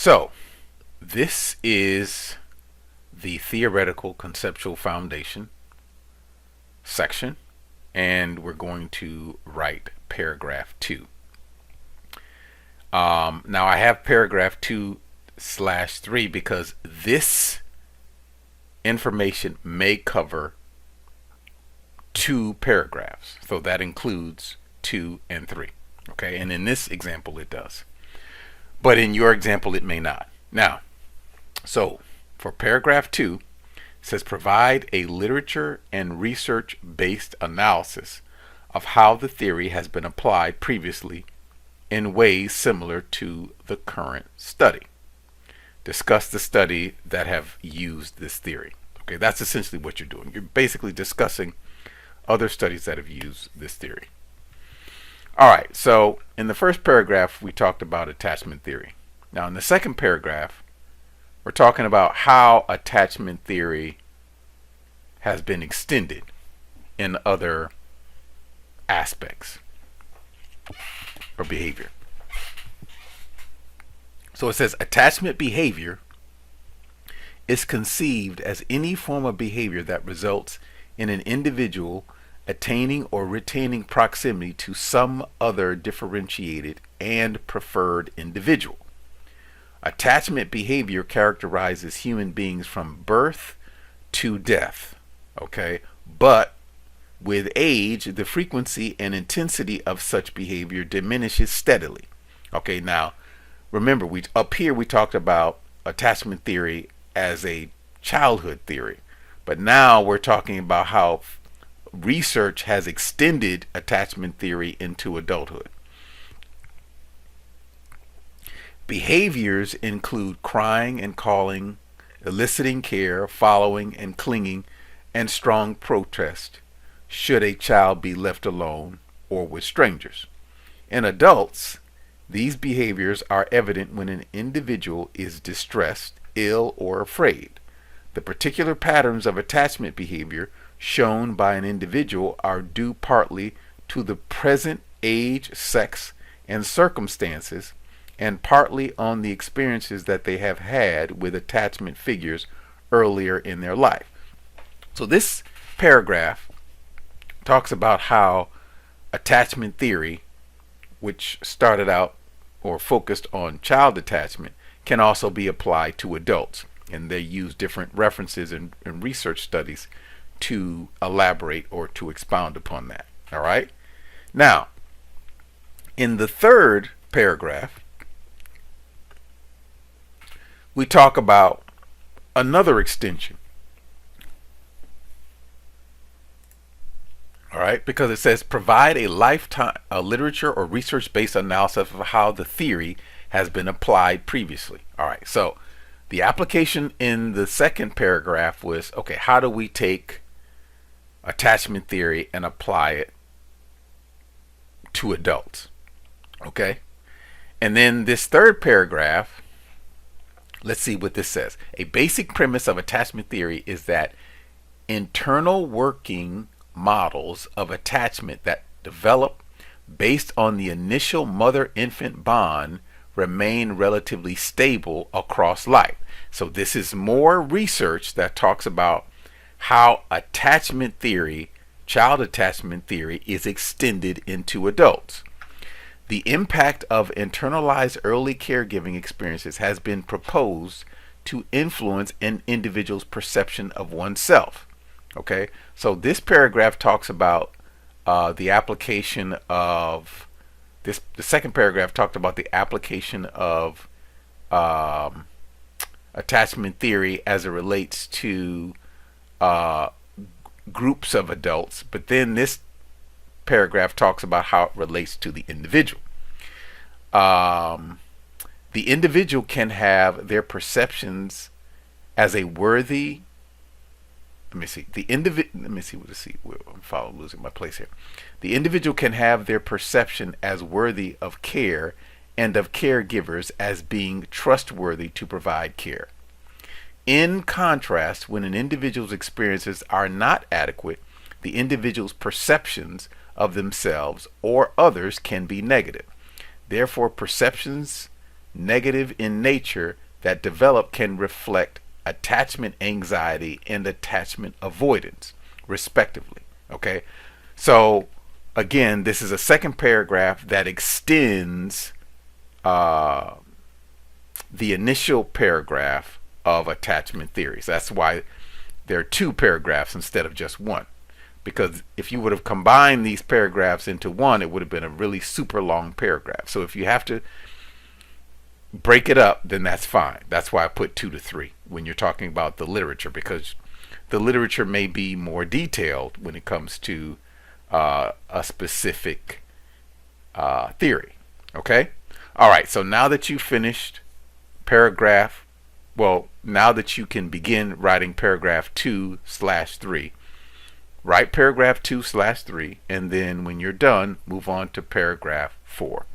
So, this is the theoretical conceptual foundation section, and we're going to write paragraph 2. Now I have paragraph 2/3 because this information may cover 2 paragraphs. So that includes 2 and 3. Okay, and in this example it does. But in your example it may not. Now, so for paragraph 2, it says provide a literature and research based analysis of how the theory has been applied previously in ways similar to the current study. Discuss the study that have used this theory. Okay, that's essentially what you're doing. You're basically discussing other studies that have used this theory. Alright, so in the first paragraph we talked about attachment theory. Now in the second paragraph we're talking about how attachment theory has been extended in other aspects or behavior. So it says attachment behavior is conceived as any form of behavior that results in an individual attaining or retaining proximity to some other differentiated and preferred individual. Attachment behavior characterizes human beings from birth to death. Okay, but with age, the frequency and intensity of such behavior diminishes steadily. Okay, now remember, up here we talked about attachment theory as a childhood theory, but now we're talking about how research has extended attachment theory into adulthood. Behaviors include crying and calling, eliciting care, following and clinging, and strong protest should a child be left alone or with strangers. In adults, these behaviors are evident when an individual is distressed, ill, or afraid. The particular patterns of attachment behavior shown by an individual are due partly to the present age, sex, and circumstances, and partly on the experiences that they have had with attachment figures earlier in their life. So this paragraph talks about how attachment theory, which started out or focused on child attachment, can also be applied to adults. And they use different references and research studies to elaborate or to expound upon that. All right. Now, in the third paragraph, we talk about another extension. All right, because it says provide a literature or research-based analysis of how the theory has been applied previously. All right, so the application in the second paragraph was, okay, how do we take attachment theory and apply it to adults? Okay, and then this third paragraph, let's see what this says. A basic premise of attachment theory is that internal working models of attachment that develop based on the initial mother-infant bond remain relatively stable across life. So this is more research that talks about how attachment theory, child attachment theory, is extended into adults. The impact of internalized early caregiving experiences has been proposed to influence an individual's perception of oneself. Okay, so this paragraph talks about the application of this. The second paragraph talked about the application of attachment theory as it relates to groups of adults, but then this paragraph talks about how it relates to the individual. The individual can have their perceptions as a worthy. Let me see. Let me see what to see. I'm losing my place here. The individual can have their perception as worthy of care and of caregivers as being trustworthy to provide care. In contrast, when an individual's experiences are not adequate, the individual's perceptions of themselves or others can be negative. Therefore, perceptions negative in nature, that develop can reflect attachment anxiety and attachment avoidance, respectively. Okay, so again, this is a second paragraph that extends uh, the initial paragraph of attachment theories. That's why there are two paragraphs instead of just one. Because if you would have combined these paragraphs into one, it would have been a really super long paragraph. So if you have to break it up, then that's fine. That's why I put 2 to 3 when you're talking about the literature, because the literature may be more detailed when it comes to a specific theory. Okay? All right, so now that you've finished paragraph, well, now that you can begin writing paragraph 2/3, write paragraph 2/3, and then when you're done, move on to paragraph 4.